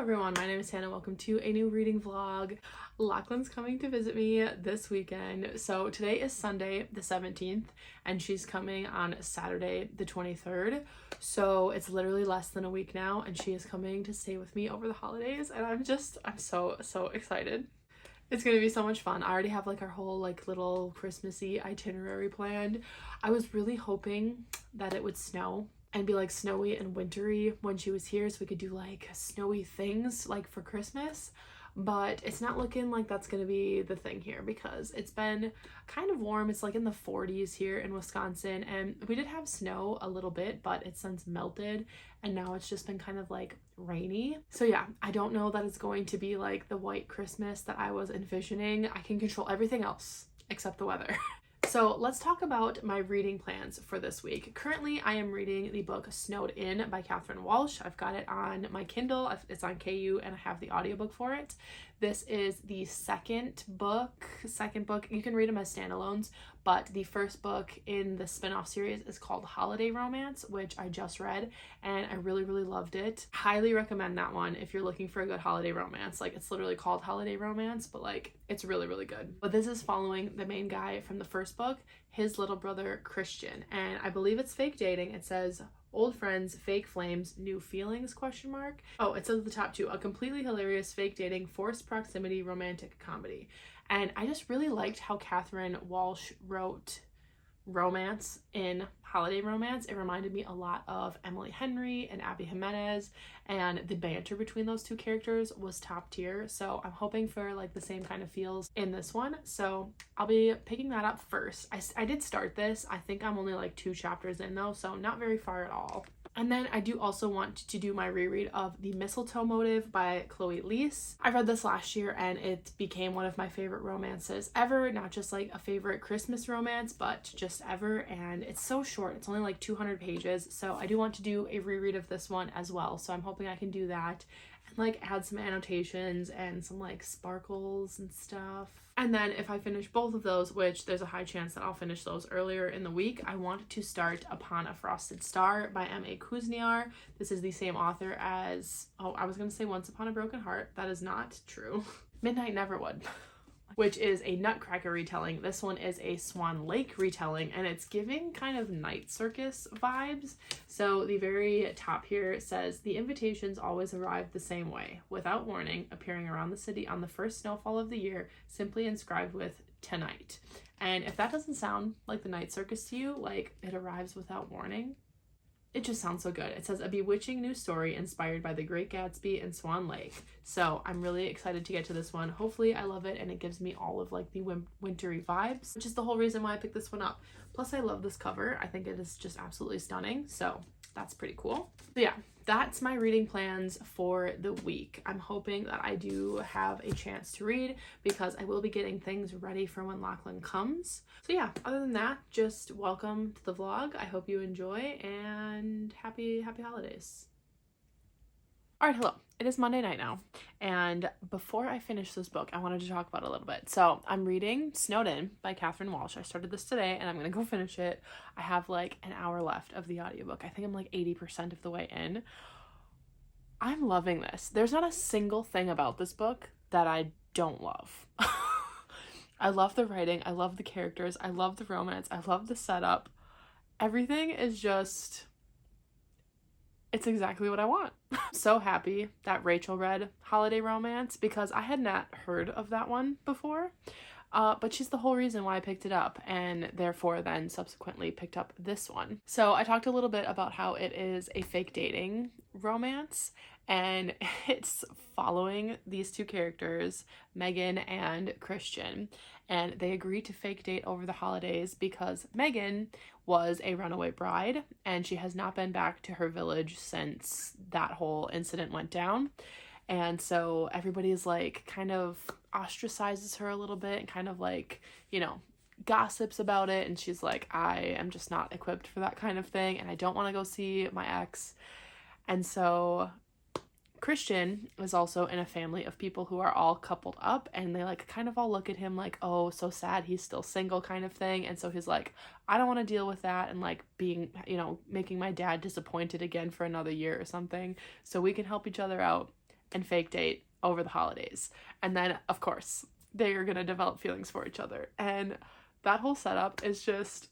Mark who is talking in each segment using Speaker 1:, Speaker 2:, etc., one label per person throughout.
Speaker 1: everyone, my name is Hannah. Welcome to a new reading vlog. Lachlan's coming to visit me this weekend. So today is Sunday the 17th and she's coming on Saturday the 23rd. So it's literally less than a week now and she is coming to stay with me over the holidays and I'm so excited. It's gonna be so much fun. I already have like our whole like little Christmassy itinerary planned. I was really hoping that it would snow and be like snowy and wintry when she was here so we could do like snowy things like for Christmas, but it's not looking like that's gonna be the thing here because it's been kind of warm. It's like in the 40s here in Wisconsin and we did have snow a little bit, but it's since melted and now it's just been kind of like rainy. So yeah, I don't know that it's going to be like the white Christmas that I was envisioning. I can control everything else except the weather. So let's talk about my reading plans for this week. Currently, I am reading the book Snowed In by Catherine Walsh. I've got it on my Kindle. It's on KU and I have the audiobook for it. This is the second book. You can read them as standalones, but the first book in the spin-off series is called Holiday Romance, which I just read and I really loved it. Highly recommend that one if you're looking for a good holiday romance. Like, it's literally called Holiday Romance, but like it's really good. But this is following the main guy from the first book, his little brother Christian, and I believe it's fake dating. It says old friends, fake flames, new feelings, ? Oh, it says at the top too, a completely hilarious fake dating, forced proximity, romantic comedy. And I just really liked how Catherine Walsh wrote romance in Holiday Romance. It reminded me a lot of Emily Henry and Abby Jimenez, and the banter between those two characters was top tier. So I'm hoping for like the same kind of feels in this one. So I'll be picking that up first. I did start this. I think I'm only like 2 chapters in though, so not very far at all. And then I do also want to do my reread of The Mistletoe Motive by Chloe Leese. I read this last year and it became one of my favorite romances ever. Not just like a favorite Christmas romance, but just ever. And it's so short. It's only like 200 pages. So I do want to do a reread of this one as well. So I'm hoping I can do that and like add some annotations and some like sparkles and stuff. And then if I finish both of those, which there's a high chance that I'll finish those earlier in the week, I want to start Upon a Frosted Star by M.A. Kuzniar. This is the same author as, I was going to say Once Upon a Broken Heart. That is not true. Midnight Never Would, which is a Nutcracker retelling. This one is a Swan Lake retelling, and it's giving kind of Night Circus vibes. So the very top here says, the invitations always arrive the same way, without warning, appearing around the city on the first snowfall of the year, simply inscribed with tonight. And if that doesn't sound like the Night Circus to you, like it arrives without warning, it just sounds so good. It says, a bewitching new story inspired by The Great Gatsby and Swan Lake. So I'm really excited to get to this one. Hopefully I love it and it gives me all of like the wintry vibes, which is the whole reason why I picked this one up. Plus I love this cover. I think it is just absolutely stunning. So that's pretty cool. So yeah, that's my reading plans for the week. I'm hoping that I do have a chance to read because I will be getting things ready for when Lachlan comes. So yeah, other than that, just welcome to the vlog. I hope you enjoy and happy holidays. All right, hello. It is Monday night now, and before I finish this book, I wanted to talk about it a little bit. So I'm reading Snowed In by Catherine Walsh. I started this today, and I'm going to go finish it. I have like an hour left of the audiobook. I think I'm like 80% of the way in. I'm loving this. There's not a single thing about this book that I don't love. I love the writing. I love the characters. I love the romance. I love the setup. Everything is just... it's exactly what I want. So happy that Rachel read Holiday Romance because I had not heard of that one before, but she's the whole reason why I picked it up and therefore then subsequently picked up this one. So I talked a little bit about how it is a fake dating romance and it's following these two characters, Megan and Christian, and they agree to fake date over the holidays because Megan was a runaway bride and she has not been back to her village since that whole incident went down. And so everybody's like kind of ostracizes her a little bit and kind of like, you know, gossips about it. And she's like, I am just not equipped for that kind of thing and I don't want to go see my ex. And so Christian is also in a family of people who are all coupled up and they like kind of all look at him like, oh, so sad he's still single kind of thing. And so he's like, I don't want to deal with that and like being, you know, making my dad disappointed again for another year or something, so we can help each other out. and fake date over the holidays. And then, of course, they are going to develop feelings for each other. And that whole setup is just,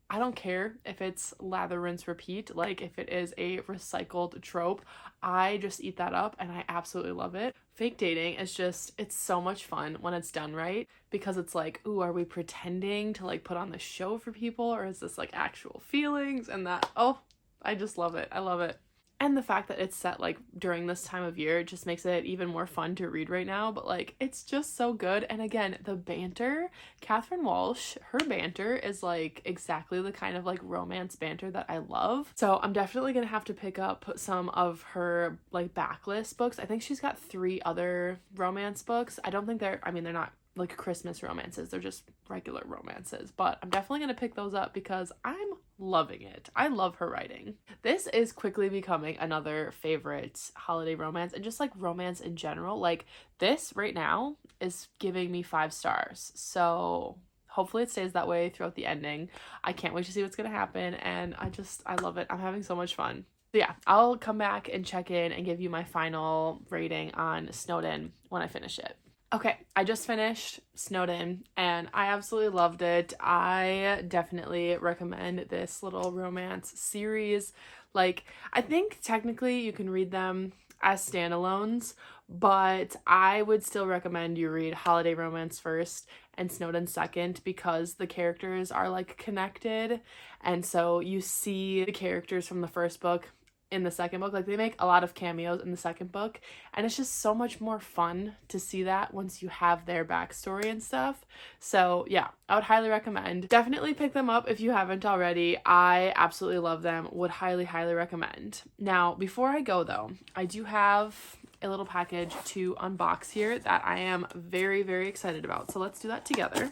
Speaker 1: I don't care if it's lather, rinse, repeat. Like, if it is a recycled trope, I just eat that up and I absolutely love it. Fake dating is just, it's so much fun when it's done right, because it's like, ooh, are we pretending to like put on the show for people, or is this like actual feelings? And that, oh, I just love it. I love it. And the fact that it's set like during this time of year just makes it even more fun to read right now. But like, it's just so good. And again, the banter, Catherine Walsh, her banter is like exactly the kind of like romance banter that I love. So I'm definitely gonna have to pick up some of her like backlist books. I think she's got 3 other romance books. I don't think they're not like Christmas romances, they're just regular romances, but I'm definitely gonna pick those up because I'm loving it. I love her writing. This is quickly becoming another favorite holiday romance, and just like romance in general. Like, this right now is giving me 5 stars, so hopefully it stays that way throughout the ending. I can't wait to see what's gonna happen, and I love it. I'm having so much fun. So yeah, I'll come back and check in and give you my final rating on Snowed when I finish it. Okay, I just finished Snowed and I absolutely loved it. I definitely recommend this little romance series. Like, I think technically you can read them as standalones, but I would still recommend you read Holiday Romance first and Snowed second, because the characters are like connected, and so you see the characters from the first book in the second book. Like, they make a lot of cameos in the second book, and it's just so much more fun to see that once you have their backstory and stuff. So yeah, I would highly recommend. Definitely pick them up if you haven't already. I absolutely love them. Would highly recommend. Now, before I go though, I do have a little package to unbox here that I am very excited about. So let's do that together.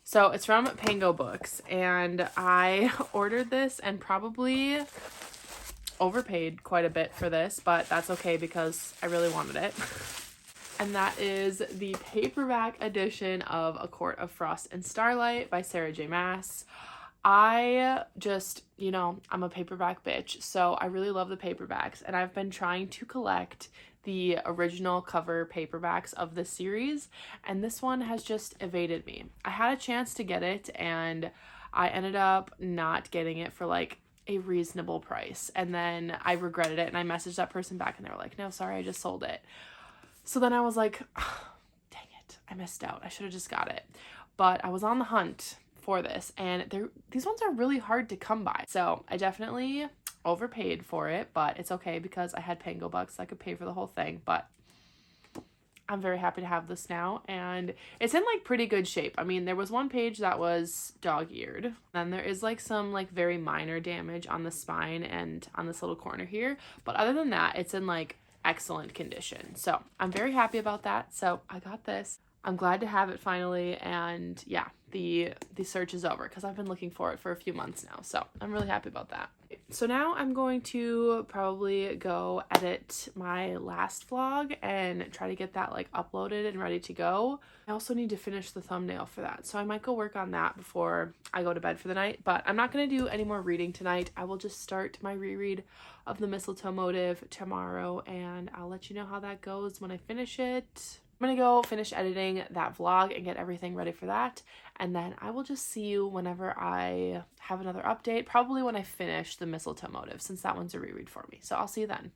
Speaker 1: So it's from Pango Books, and I ordered this and probably overpaid quite a bit for this, but that's okay because I really wanted it. And that is the paperback edition of A Court of Frost and Starlight by Sarah J. Maas. I just, I'm a paperback bitch, so I really love the paperbacks, and I've been trying to collect the original cover paperbacks of the series, and this one has just evaded me. I had a chance to get it, and I ended up not getting it for like a reasonable price, and then I regretted it, and I messaged that person back, and they were like, no, sorry, I just sold it. So then I was like, oh, dang it, I missed out. I should have just got it. But I was on the hunt for this, and these ones are really hard to come by, so I definitely overpaid for it, but it's okay because I had Pango Bucks, so I could pay for the whole thing. But I'm very happy to have this now, and it's in like pretty good shape. I mean, there was one page that was dog-eared, then there is like some like very minor damage on the spine and on this little corner here, but other than that, it's in like excellent condition. So I'm very happy about that. So I got this. I'm glad to have it finally, and yeah, the search is over because I've been looking for it for a few months now, so I'm really happy about that. So now I'm going to probably go edit my last vlog and try to get that like uploaded and ready to go. I also need to finish the thumbnail for that, so I might go work on that before I go to bed for the night, but I'm not going to do any more reading tonight. I will just start my reread of The Mistletoe Motive tomorrow, and I'll let you know how that goes when I finish it. I'm gonna go finish editing that vlog and get everything ready for that, and then I will just see you whenever I have another update, probably when I finish The Mistletoe Motive, since that one's a reread for me. So I'll see you then.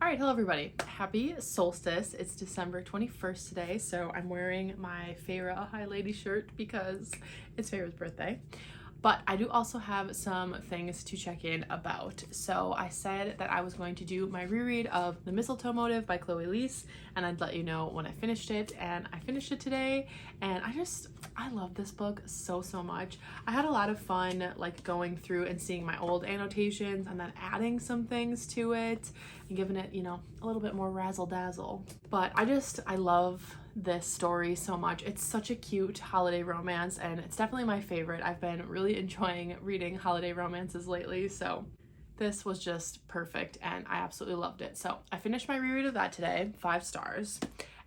Speaker 1: All right, hello everybody. Happy Solstice. It's December 21st today, so I'm wearing my Feyre High Lady shirt because it's Feyre's birthday. But I do also have some things to check in about. So I said that I was going to do my reread of The Mistletoe Motive by Chloe Leese, and I'd let you know when I finished it, and I finished it today, and I love this book so much. I had a lot of fun like going through and seeing my old annotations and then adding some things to it and giving it, you know, a little bit more razzle dazzle. But I love this story so much. It's such a cute holiday romance, and it's definitely my favorite. I've been really enjoying reading holiday romances lately, so this was just perfect and I absolutely loved it. So I finished my reread of that today, 5 stars.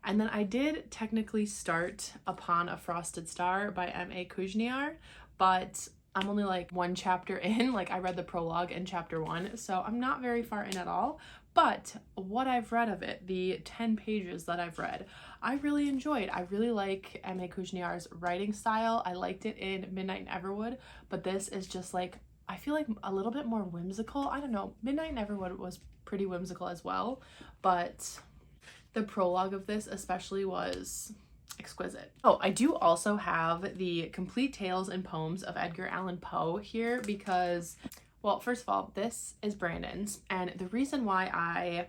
Speaker 1: And then I did technically start Upon a Frosted Star by M.A. Kuzniar, but I'm only like 1 chapter in. Like, I read the prologue in chapter 1, so I'm not very far in at all. But what I've read of it, the 10 pages that I've read, I really enjoyed. I really like M.A. Kuzniar's writing style. I liked it in Midnight in Everwood, but this is just like, I feel like a little bit more whimsical. I don't know, Midnight in Everwood was pretty whimsical as well, but the prologue of this especially was exquisite. Oh, I do also have the Complete Tales and Poems of Edgar Allan Poe here because, well, first of all, this is Brandon's, and the reason why I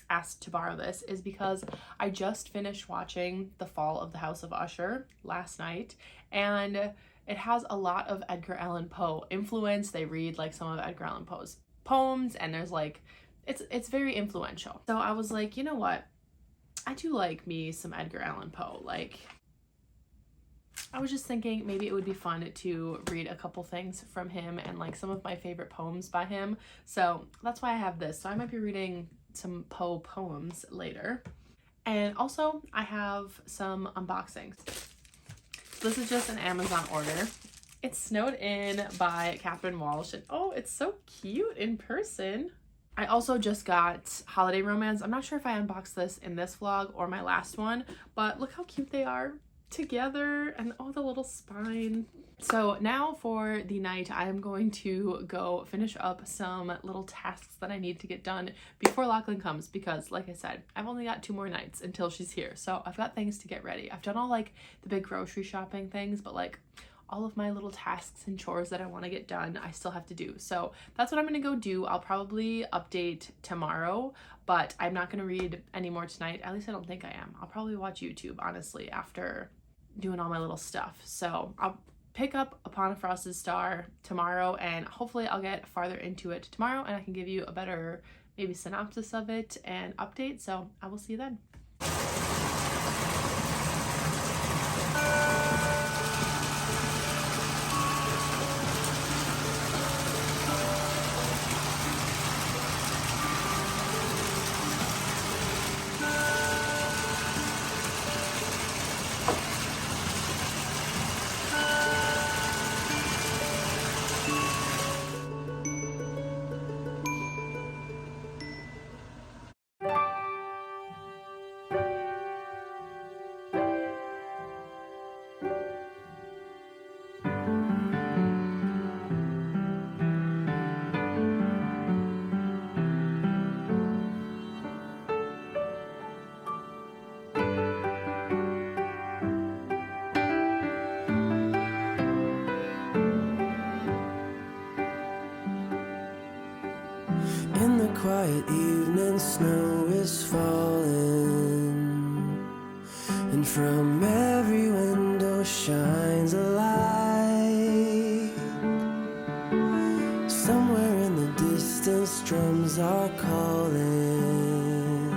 Speaker 1: asked to borrow this is because I just finished watching The Fall of the House of Usher last night, and it has a lot of Edgar Allan Poe influence. They read like some of Edgar Allan Poe's poems, and there's like, it's very influential. So I was like, you know what? I do like me some Edgar Allan Poe. Like, I was just thinking maybe it would be fun to read a couple things from him and like some of my favorite poems by him. So that's why I have this. So I might be reading some Poe poems later. And also I have some unboxings. This is just an Amazon order. It's Snowed In by Catherine Walsh, and oh, it's so cute in person. I also just got Holiday Romance. I'm not sure if I unboxed this in this vlog or my last one, but look how cute they are together, and oh, the little spine. So now for the night, I am going to go finish up some little tasks that I need to get done before Lachlan comes, because like I said, I've only got 2 more nights until she's here. So I've got things to get ready. I've done all like the big grocery shopping things, but like all of my little tasks and chores that I want to get done, I still have to do. So that's what I'm going to go do. I'll probably update tomorrow, but I'm not going to read anymore tonight. At least I don't think I am. I'll probably watch YouTube, honestly, after doing all my little stuff. So I'll pick up Upon a Frosted Star tomorrow, and hopefully I'll get farther into it tomorrow and I can give you a better maybe synopsis of it and update. So I will see you then.
Speaker 2: In the quiet evening, snow is falling, and from every window shines a light. Somewhere in the distance, drums are calling,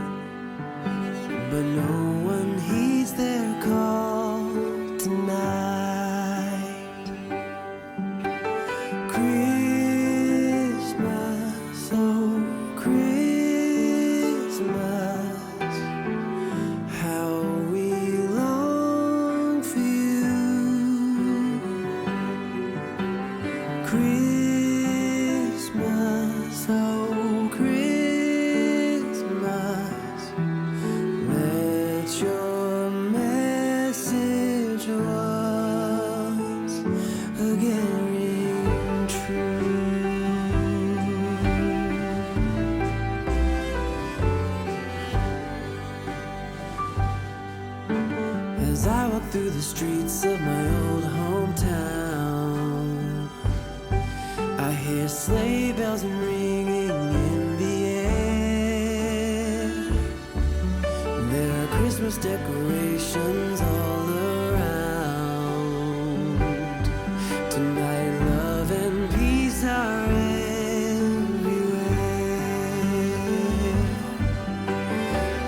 Speaker 2: but no one heeds their call tonight. Christmas, oh Christmas, how we long for you. Christmas, oh Christmas, let through the streets of my old hometown. I hear sleigh bells ringing in the air. There are Christmas decorations all around. Tonight love and peace are everywhere.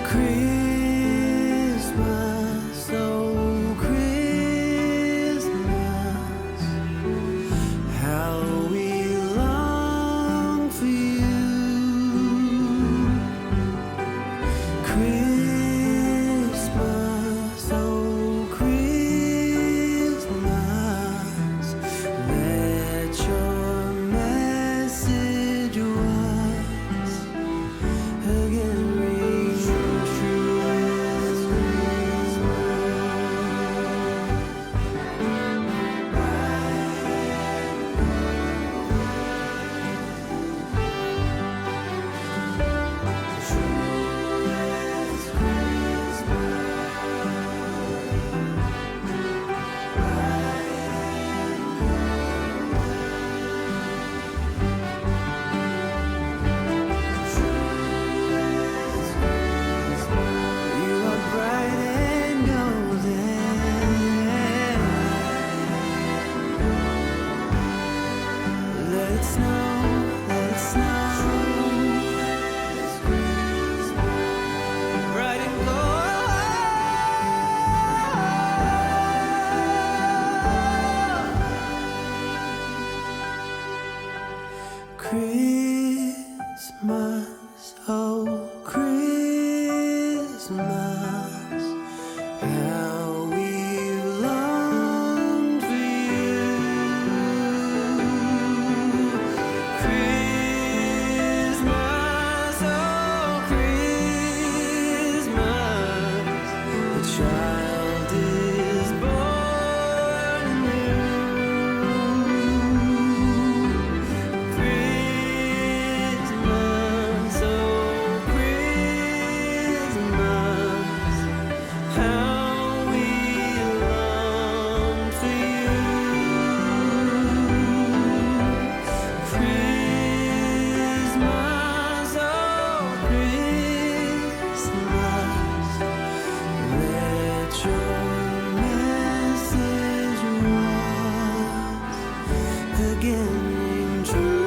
Speaker 2: Christmas, oh Christmas, how we long for you. Christmas, oh Christmas, let your message once again ring true as you are bright and golden. Let it snow, let it snow. Bright and gold. Christmas, oh Christmas, how we long for you. Christmas, oh Christmas, a child is born anew. Christmas, oh Christmas, how we long for you. Christmas, oh Christmas, let your message once again ring true.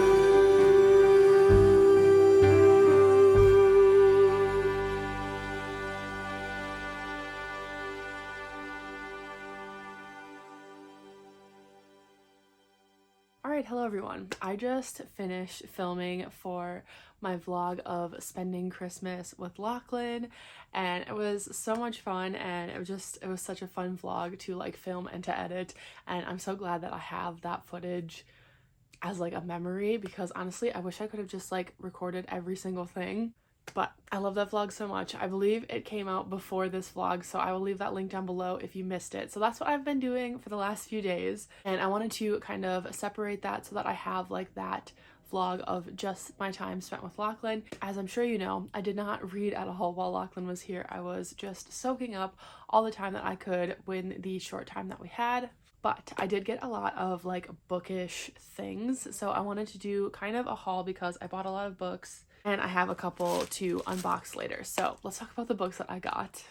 Speaker 1: All right, hello everyone. I just finished filming for my vlog of spending Christmas with Lachlan, and it was so much fun, and it was such a fun vlog to like film and to edit, and I'm so glad that I have that footage as like a memory, because honestly I wish I could have just like recorded every single thing. But I love that vlog so much. I believe it came out before this vlog, so I will leave that link down below if you missed it. So that's what I've been doing for the last few days, and I wanted to kind of separate that so that I have like that vlog of just my time spent with Lachlan. As I'm sure you know, I did not read at all while Lachlan was here. I was just soaking up all the time that I could in the short time that we had. But I did get a lot of like bookish things, so I wanted to do kind of a haul because I bought a lot of books and I have a couple to unbox later. So let's talk about the books that I got.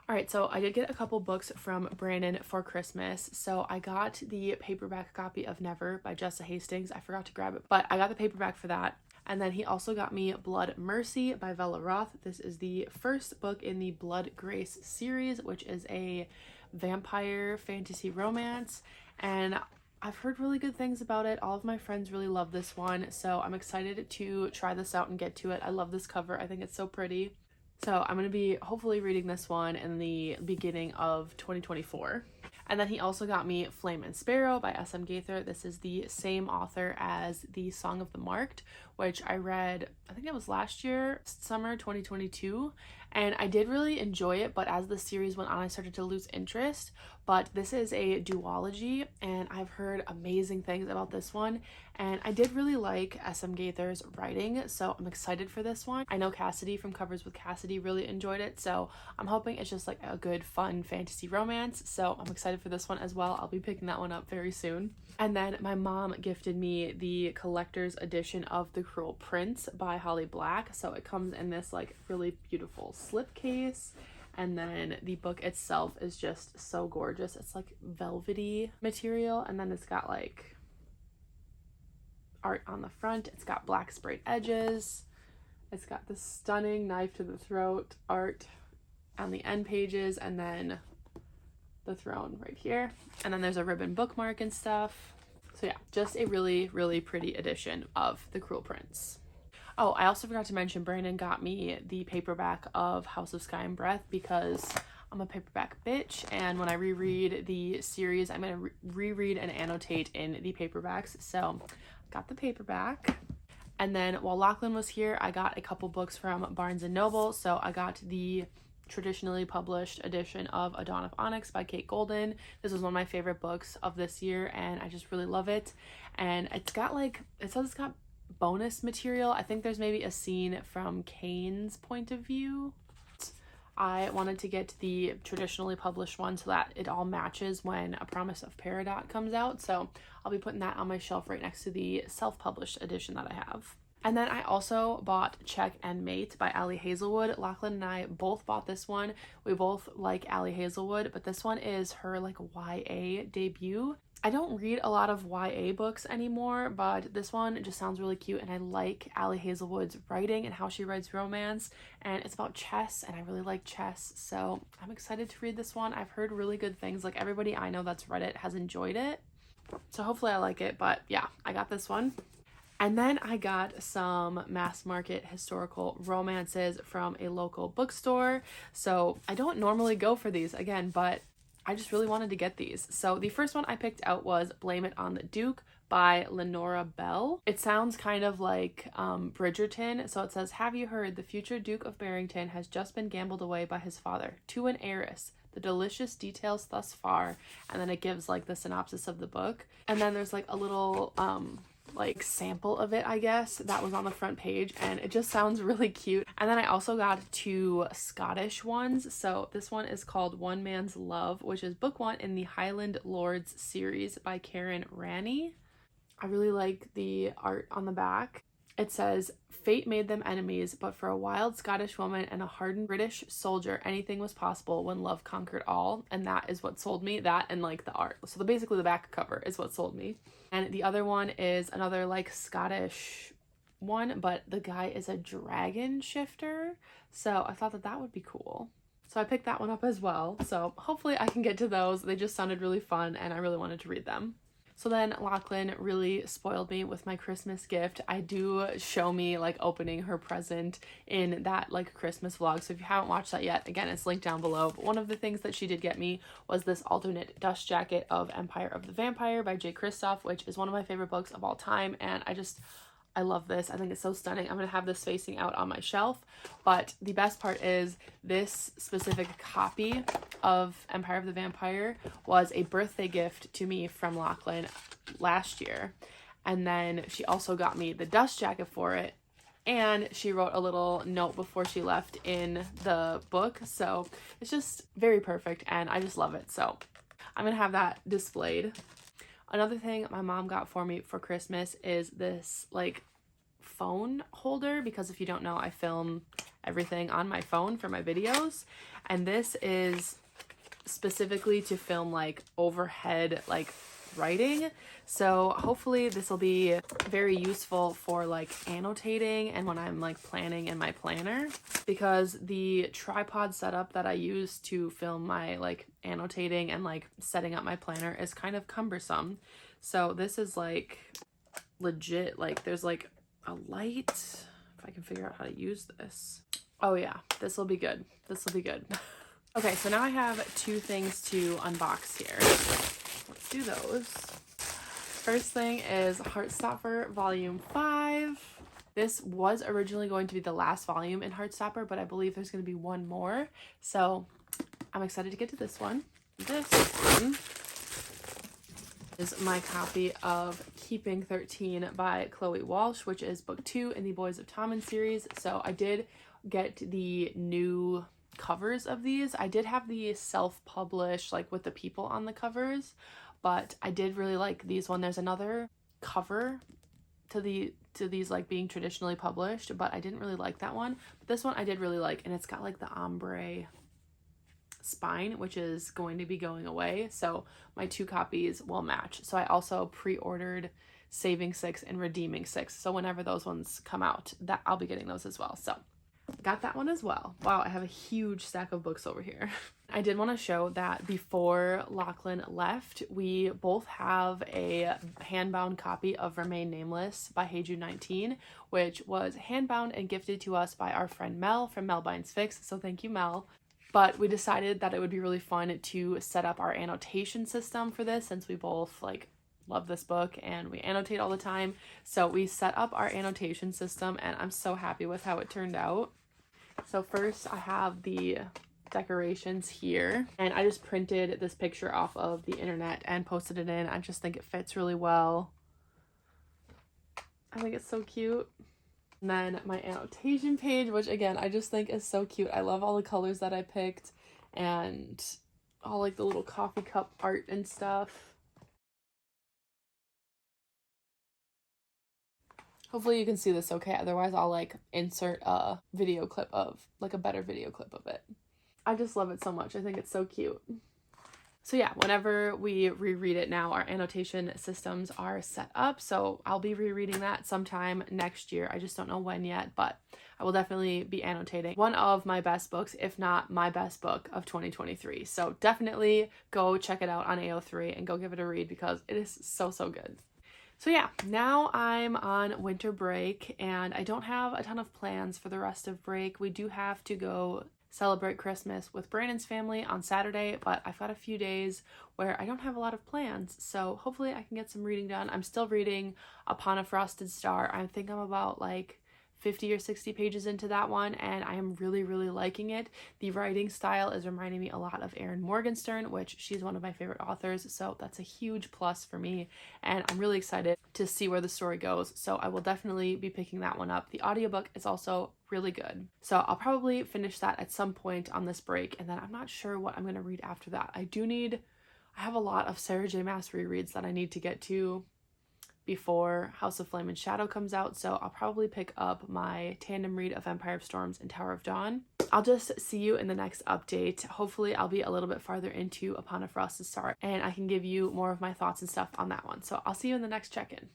Speaker 1: All right, so I did get a couple books from Brandon for Christmas. So I got the paperback copy of Never by Jessa Hastings. I forgot to grab it, but I got the paperback for that. And then he also got me Blood Mercy by Bella Roth. This is the first book in the Blood Grace series, which is a vampire fantasy romance, and I've heard really good things about it. All of my friends really love this one, so I'm excited to try this out and get to it. I love this cover. I think it's so pretty. So I'm going to be hopefully reading this one in the beginning of 2024. And then he also got me Flame and Sparrow by S.M. Gaither. This is the same author as The Song of the Marked, which I read, I think it was last year, summer 2022. and I did really enjoy it, but as the series went on I started to lose interest. But this is a duology and I've heard amazing things about this one, and I did really like SM Gaither's writing, so I'm excited for this one. I know Cassidy from Covers with Cassidy really enjoyed it, so I'm hoping it's just like a good fun fantasy romance, so I'm excited for this one as well. I'll be picking that one up very soon. And then my mom gifted me the collector's edition of The Cruel Prince by Holly Black, so it comes in this like really beautiful slipcase. And then the book itself is just so gorgeous. It's like velvety material, and then it's got like art on the front. It's got black sprayed edges. It's got this stunning knife to the throat art on the end pages, and then the throne right here. And then there's a ribbon bookmark and stuff. So yeah, just a really, really pretty edition of The Cruel Prince. Oh, I also forgot to mention Brandon got me the paperback of House of Sky and Breath because I'm a paperback bitch, and when I reread the series, I'm going to reread and annotate in the paperbacks. So got the paperback. And then while Lachlan was here, I got a couple books from Barnes & Noble. So I got the traditionally published edition of A Dawn of Onyx by Kate Golden. This was one of my favorite books of this year, and I just really love it. And it's got like, it says it's got bonus material. I think there's maybe a scene from Cain's point of view. I wanted to get the traditionally published one so that it all matches when A Promise of Peridot comes out, so I'll be putting that on my shelf right next to the self-published edition that I have. And then I also bought Check and Mate by Ali Hazelwood. Lachlan and I both bought this one. We both like Ali Hazelwood, but this one is her like YA debut. I don't read a lot of YA books anymore, but this one just sounds really cute, and I like Ali Hazelwood's writing and how she writes romance, and it's about chess, and I really like chess, so I'm excited to read this one. I've heard really good things. Like everybody I know that's read it has enjoyed it, so hopefully I like it. But yeah, I got this one. And then I got some mass market historical romances from a local bookstore. So I don't normally go for these again, but I just really wanted to get these. So the first one I picked out was Blame It on the Duke by Lenora Bell. It sounds kind of like Bridgerton. So it says, have you heard the future Duke of Barrington has just been gambled away by his father to an heiress? The delicious details thus far. And then it gives like the synopsis of the book. And then there's like a little like sample of it, I guess, that was on the front page, and it just sounds really cute. And then I also got two Scottish ones. So this one is called One Man's Love, which is book one in the Highland Lords series by Karen Ranney. I really like the art on the back. It says, fate made them enemies, but for a wild Scottish woman and a hardened British soldier, anything was possible when love conquered all. And that is what sold me, that and like the art. So basically the back cover is what sold me. And the other one is another like Scottish one, but the guy is a dragon shifter. So I thought that that would be cool. So I picked that one up as well. So hopefully I can get to those. They just sounded really fun and I really wanted to read them. So then Lachlan really spoiled me with my Christmas gift. I do show me like opening her present in that like Christmas vlog. So if you haven't watched that yet, again, it's linked down below. But one of the things that she did get me was this alternate dust jacket of Empire of the Vampire by Jay Kristoff, which is one of my favorite books of all time. And I love this. I think it's so stunning. I'm going to have this facing out on my shelf. But the best part is this specific copy of Empire of the Vampire was a birthday gift to me from Lachlan last year. And then she also got me the dust jacket for it. And she wrote a little note before she left in the book. So it's just very perfect and I just love it. So I'm going to have that displayed. Another thing my mom got for me for Christmas is this like phone holder, because if you don't know, I film everything on my phone for my videos, and this is specifically to film like overhead like writing. So hopefully this will be very useful for like annotating and when I'm like planning in my planner, because the tripod setup that I use to film my like annotating and like setting up my planner is kind of cumbersome. So this is like legit, like there's like a light, if I can figure out how to use this. Oh yeah, this will be good. This will be good. Okay, so now I have two things to unbox here. Let's do those. First thing is Heartstopper Volume 5. This was originally going to be the last volume in Heartstopper, but I believe there's going to be one more. So I'm excited to get to this one. This one is my copy of Keeping 13 by Chloe Walsh, which is book 2 in the Boys of Tommen series. So I did get the new covers of these. I did have the self-published, like with the people on the covers, but I did really like these one. There's another cover to these like being traditionally published, but I didn't really like that one. But this one I did really like, and it's got like the ombre spine, which is going to be going away, so my 2 copies will match. So I also pre-ordered Saving 6 and Redeeming 6, so whenever those ones come out, that I'll be getting those as well. So got that one as well. Wow, I have a huge stack of books over here. I did want to show that before Lachlan left, we both have a handbound copy of Remain Nameless by Hey Jude 19, which was handbound and gifted to us by our friend Mel from Mel Binds Fix, so thank you, Mel. But we decided that it would be really fun to set up our annotation system for this, since we both like love this book and we annotate all the time. So we set up our annotation system, and I'm so happy with how it turned out. So first I have the decorations here, and I just printed this picture off of the internet and posted it in. I just think it fits really well. I think it's so cute. And then my annotation page, which again I just think is so cute. I love all the colors that I picked and all like the little coffee cup art and stuff. Hopefully you can see this okay, otherwise I'll like insert a video clip of, like a better video clip of it. I just love it so much. I think it's so cute. So yeah, whenever we reread it now, our annotation systems are set up, so I'll be rereading that sometime next year. I just don't know when yet, but I will definitely be annotating one of my best books, if not my best book of 2023. So definitely go check it out on AO3 and go give it a read, because it is so, so good. So yeah, now I'm on winter break and I don't have a ton of plans for the rest of break. We do have to go celebrate Christmas with Brandon's family on Saturday, but I've got a few days where I don't have a lot of plans, so hopefully I can get some reading done. I'm still reading Upon a Frosted Star. I think I'm about like 50 or 60 pages into that one, and I am really, really liking it. The writing style is reminding me a lot of Erin Morgenstern, which she's one of my favorite authors, so that's a huge plus for me, and I'm really excited to see where the story goes, so I will definitely be picking that one up. The audiobook is also really good, so I'll probably finish that at some point on this break, and then I'm not sure what I'm going to read after that. I have a lot of Sarah J. Maas rereads that I need to get to before House of Flame and Shadow comes out, so I'll probably pick up my tandem read of Empire of Storms and Tower of Dawn. I'll just see you in the next update. Hopefully I'll be a little bit farther into Upon a Frosted Star and I can give you more of my thoughts and stuff on that one. So I'll see you in the next check-in.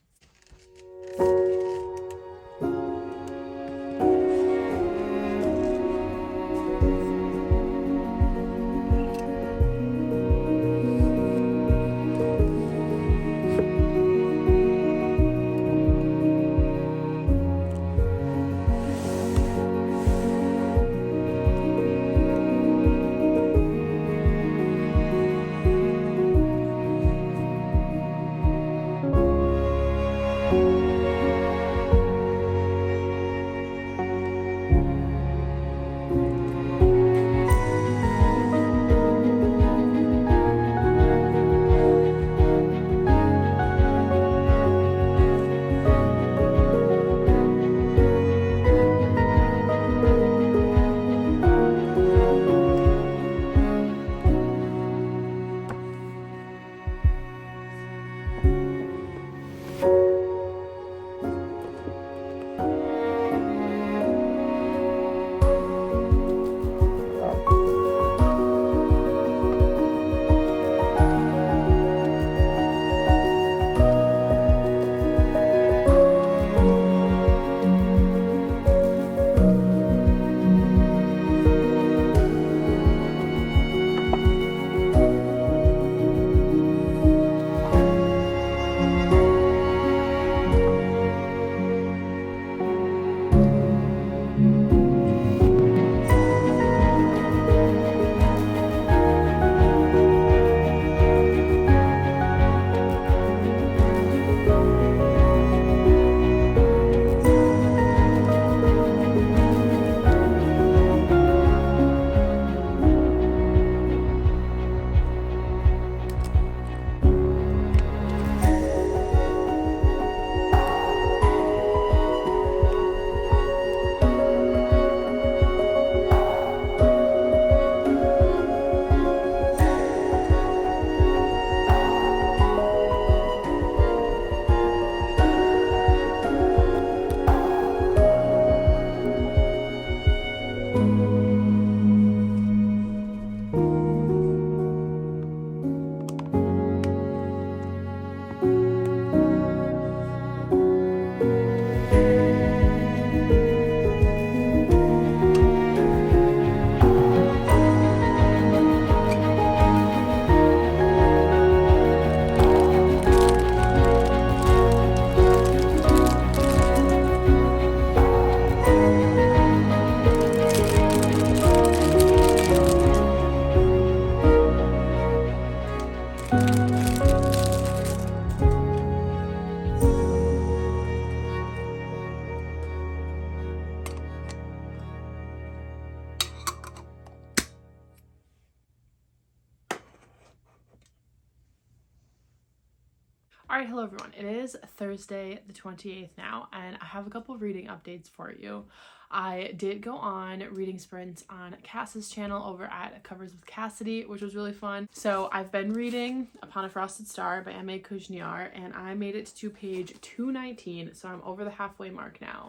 Speaker 1: All right, hello everyone. It is Thursday the 28th now, and I have a couple of reading updates for you. I did go on reading sprints on Cass's channel over at Covers with Cassidy, which was really fun. So I've been reading Upon a Frosted Star by M.A. Kujniar, and I made it to page 219, so I'm over the halfway mark now.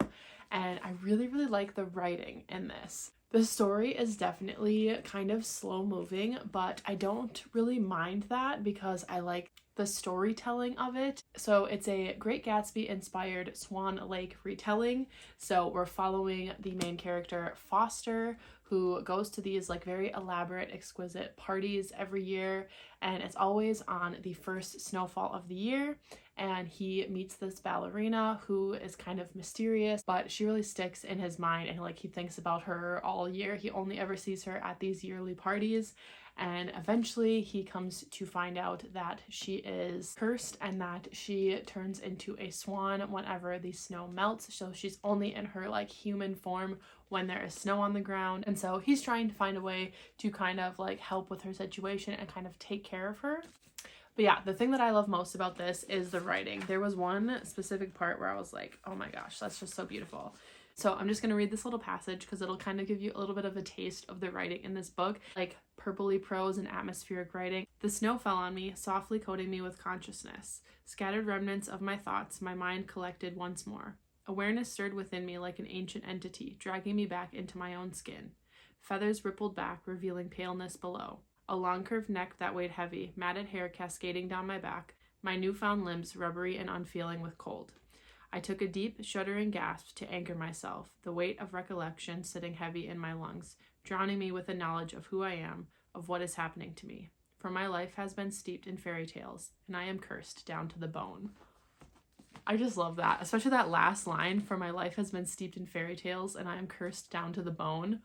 Speaker 1: And I really like the writing in this. The story is definitely kind of slow moving, but I don't really mind that because I like the storytelling of it. So it's a Great Gatsby inspired Swan Lake retelling. So we're following the main character Foster, who goes to these like very elaborate, exquisite parties every year, and it's always on the first snowfall of the year. And he meets this ballerina who is kind of mysterious, but she really sticks in his mind, and like he thinks about her all year. He only ever sees her at these yearly parties. And eventually he comes to find out that she is cursed and that she turns into a swan whenever the snow melts. So she's only in her like human form when there is snow on the ground. And so he's trying to find a way to kind of like help with her situation and kind of take care of her. But yeah, the thing that I love most about this is the writing. There was one specific part where I was like, oh my gosh, that's just so beautiful. So I'm just going to read this little passage because it'll kind of give you a little bit of a taste of the writing in this book, like purpley prose and atmospheric writing. The snow fell on me, softly coating me with consciousness. Scattered remnants of my thoughts, my mind collected once more. Awareness stirred within me like an ancient entity, dragging me back into my own skin. Feathers rippled back, revealing paleness below. A long curved neck that weighed heavy, matted hair cascading down my back, my newfound limbs rubbery and unfeeling with cold. I took a deep, shuddering gasp to anchor myself, the weight of recollection sitting heavy in my lungs, drowning me with the knowledge of who I am, of what is happening to me. For my life has been steeped in fairy tales, and I am cursed down to the bone. I just love that, especially that last line, for my life has been steeped in fairy tales, and I am cursed down to the bone.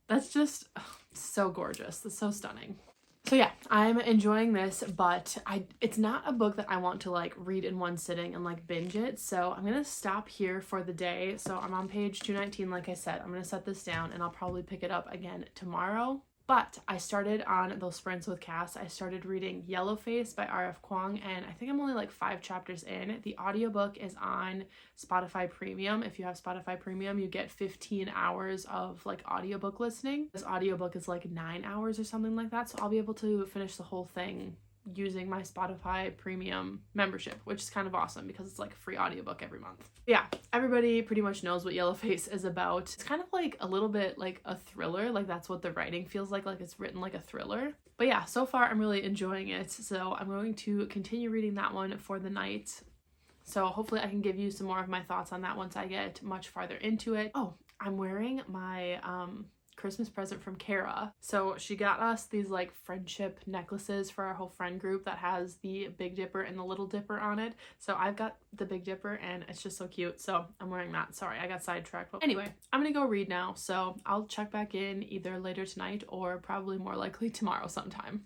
Speaker 1: That's just so gorgeous. That's so stunning. So yeah, I'm enjoying this, but it's not a book that I want to like read in one sitting and like binge it. So I'm going to stop here for the day. So I'm on page 219, like I said. I'm going to set this down and I'll probably pick it up again tomorrow. But I started on those sprints with Cass. I started reading Yellowface by R.F. Kuang, and I think I'm only like 5 chapters in. The audiobook is on Spotify Premium. If you have Spotify Premium, you get 15 hours of like audiobook listening. This audiobook is like 9 hours or something like that, so I'll be able to finish the whole thing using my Spotify Premium membership, which is kind of awesome because it's like a free audiobook every month. Yeah, everybody pretty much knows what Yellowface is about. It's kind of like a little bit like a thriller, like that's what the writing feels like it's written like a thriller. But yeah, so far I'm really enjoying it, so I'm going to continue reading that one for the night. So hopefully I can give you some more of my thoughts on that once I get much farther into it. Oh, I'm wearing my Christmas present from Kara. So she got us these like friendship necklaces for our whole friend group that has the Big Dipper and the Little Dipper on it. So I've got the Big Dipper and it's just so cute. So I'm wearing that. Sorry, I got sidetracked. But anyway, I'm gonna go read now. So I'll check back in either later tonight or probably more likely tomorrow sometime.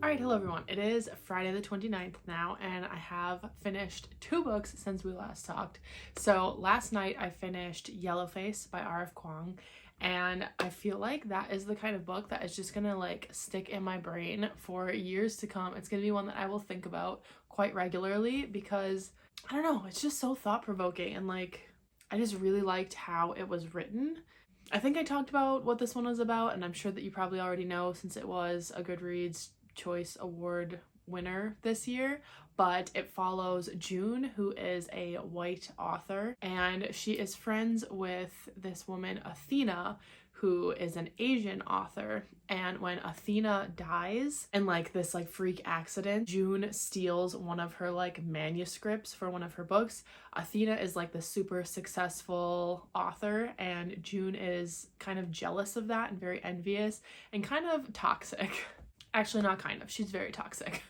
Speaker 1: All right, hello everyone. It is Friday the 29th now, and I have finished 2 books since we last talked. So last night I finished Yellowface by R.F. Kuang, and I feel like that is the kind of book that is just gonna like stick in my brain for years to come. It's gonna be one that I will think about quite regularly because, I don't know, it's just so thought-provoking, and like I just really liked how it was written. I think I talked about what this one was about, and I'm sure that you probably already know since it was a Goodreads Choice Award winner this year, but it follows June, who is a white author, and she is friends with this woman, Athena, who is an Asian author. And when Athena dies in like this like freak accident, June steals one of her like manuscripts for one of her books. Athena is like the super successful author, and June is kind of jealous of that and very envious and kind of toxic. Actually, not kind of. She's very toxic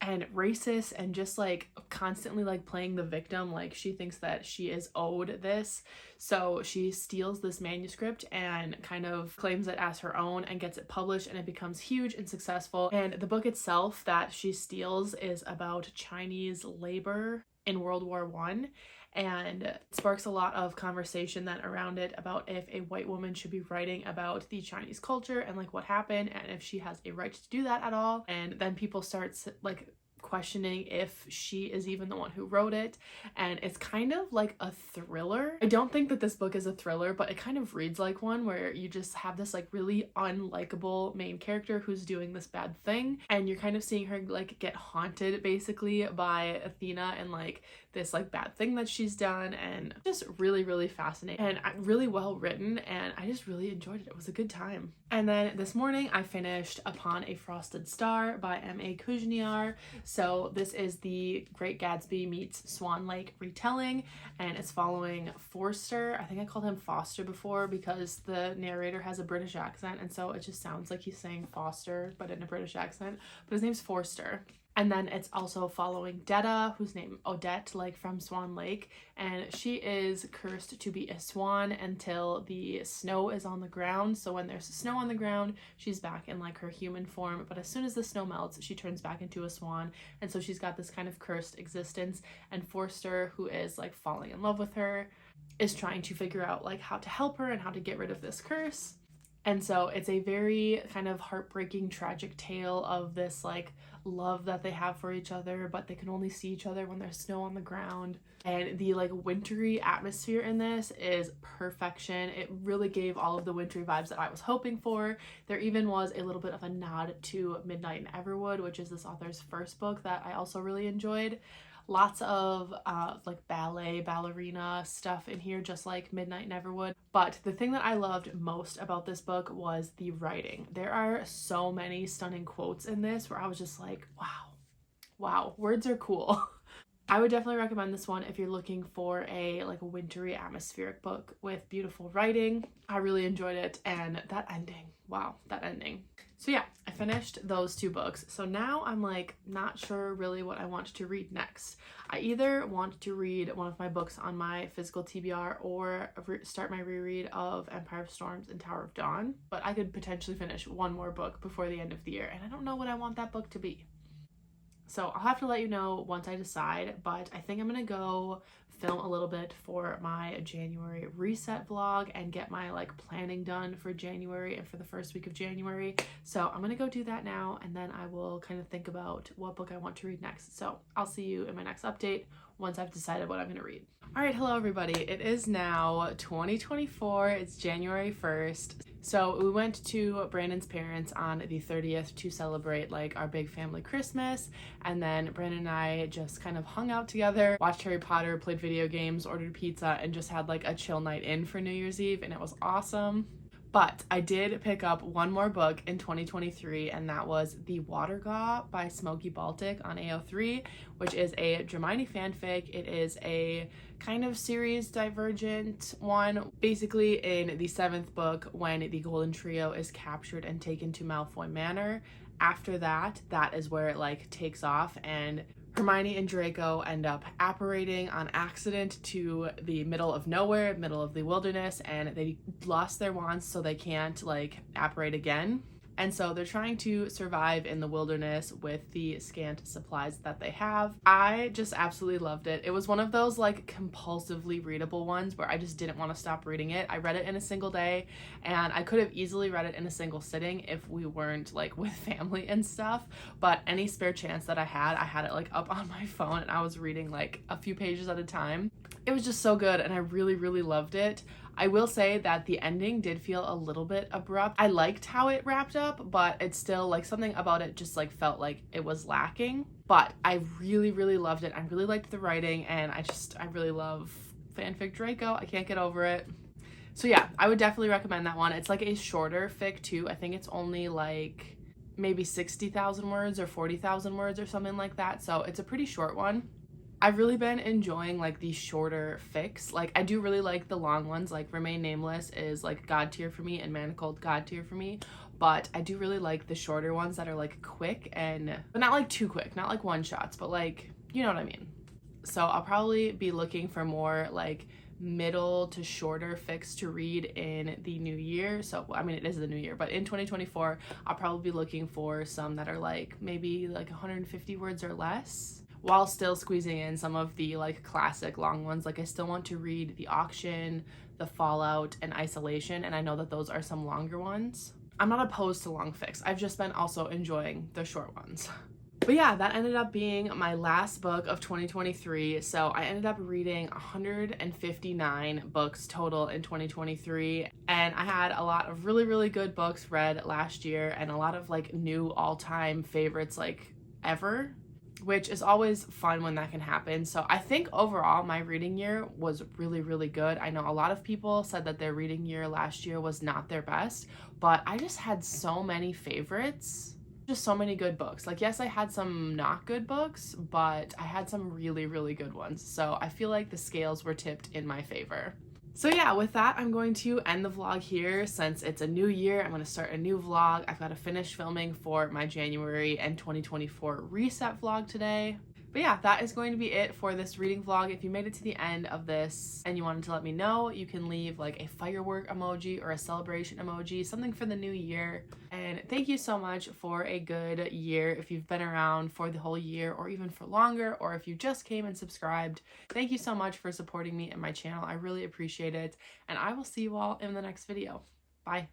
Speaker 1: and racist and just like constantly like playing the victim. Like she thinks that she is owed this. So she steals this manuscript and kind of claims it as her own and gets it published, and it becomes huge and successful. And the book itself that she steals is about Chinese labor in World War I. And it sparks a lot of conversation then around it about if a white woman should be writing about the Chinese culture and like what happened, and if she has a right to do that at all. And then people start like questioning if she is even the one who wrote it, and it's kind of like a thriller. I don't think that this book is a thriller, but it kind of reads like one, where you just have this like really unlikable main character who's doing this bad thing, and you're kind of seeing her like get haunted basically by Athena and like this like bad thing that she's done, and just really fascinating and really well written, and I just really enjoyed it. It was a good time. And then this morning I finished Upon a Frosted Star by M.A. Kujniar. So this is the Great Gatsby meets Swan Lake retelling, and it's following Forster. I think I called him Foster before because the narrator has a British accent, and so it just sounds like he's saying Foster but in a British accent, but his name's Forster. And then it's also following Detta, whose name Odette, like from Swan Lake, and she is cursed to be a swan until the snow is on the ground. So when there's snow on the ground, she's back in like her human form, but as soon as the snow melts, she turns back into a swan, and so she's got this kind of cursed existence. And Forster, who is like falling in love with her, is trying to figure out like how to help her and how to get rid of this curse. And so it's a very kind of heartbreaking, tragic tale of this like love that they have for each other, but they can only see each other when there's snow on the ground. And the like wintry atmosphere in this is perfection. It really gave all of the wintry vibes that I was hoping for. There even was a little bit of a nod to Midnight in Everwood, which is this author's first book that I also really enjoyed. Lots of like ballerina stuff in here, just like Midnight in Everwood. But the thing that I loved most about this book was the writing. There are so many stunning quotes in this where I was just like, wow, words are cool. I would definitely recommend this one if you're looking for a like wintry atmospheric book with beautiful writing. I really enjoyed it, and that ending, wow, that ending. So yeah, I finished those 2 books. So now I'm like not sure really what I want to read next. I either want to read one of my books on my physical TBR or start my reread of Empire of Storms and Tower of Dawn, but I could potentially finish one more book before the end of the year, and I don't know what I want that book to be. So I'll have to let you know once I decide, but I think I'm gonna go film a little bit for my January reset vlog and get my like planning done for January and for the first week of January. So I'm gonna go do that now, and then I will kind of think about what book I want to read next. So I'll see you in my next update once I've decided what I'm gonna read. All right, hello everybody. It is now 2024. It's January 1st. So we went to Brandon's parents on the 30th to celebrate like our big family Christmas, and then Brandon and I just kind of hung out together, watched Harry Potter, played video games, ordered pizza, and just had like a chill night in for New Year's Eve, and it was awesome. But I did pick up one more book in 2023, and that was The Watergaw by Smokey Baltic on AO3, which is a Hermione fanfic. It is a kind of series divergent one. Basically, in the 7th book, when the Golden Trio is captured and taken to Malfoy Manor, after that is where it like takes off, and Hermione and Draco end up apparating on accident to the middle of nowhere, middle of the wilderness, and they lost their wands, so they can't like apparate again. And so they're trying to survive in the wilderness with the scant supplies that they have. I just absolutely loved it. It was one of those like compulsively readable ones where I just didn't want to stop reading it. I read it in a single day, and I could have easily read it in a single sitting if we weren't like with family and stuff. But any spare chance that I had it like up on my phone, and I was reading like a few pages at a time. It was just so good, and I really, really loved it. I will say that the ending did feel a little bit abrupt. I liked how it wrapped up, but it's still like something about it just like felt like it was lacking. But I really, really loved it. I really liked the writing, and I really love fanfic Draco. I can't get over it. So yeah, I would definitely recommend that one. It's like a shorter fic too. I think it's only like maybe 60,000 words or 40,000 words or something like that. So it's a pretty short one. I've really been enjoying like these shorter fics. Like I do really like the long ones, like Remain Nameless is like God tier for me and Manacled God tier for me, but I do really like the shorter ones that are like quick but not like too quick, not like one shots, but like, you know what I mean. So I'll probably be looking for more like middle to shorter fics to read in the new year. So I mean, it is the new year, but in 2024 I'll probably be looking for some that are like maybe like 150 words or less, while still squeezing in some of the like classic long ones. Like I still want to read The Auction, The Fallout, and Isolation, and I know that those are some longer ones. I'm not opposed to long fics. I've just been also enjoying the short ones. But yeah, that ended up being my last book of 2023. So I ended up reading 159 books total in 2023. And I had a lot of really, really good books read last year, and a lot of like new all-time favorites like ever, which is always fun when that can happen. So I think overall my reading year was really, really good. I know a lot of people said that their reading year last year was not their best, but I just had so many favorites. Just so many good books. Like, yes, I had some not good books, but I had some really, really good ones. So I feel like the scales were tipped in my favor. So yeah, with that, I'm going to end the vlog here. Since it's a new year, I'm going to start a new vlog. I've got to finish filming for my January and 2024 reset vlog today. But yeah, that is going to be it for this reading vlog. If you made it to the end of this and you wanted to let me know, you can leave like a firework emoji or a celebration emoji, something for the new year. And thank you so much for a good year. If you've been around for the whole year or even for longer, or if you just came and subscribed, thank you so much for supporting me and my channel. I really appreciate it. And I will see you all in the next video. Bye.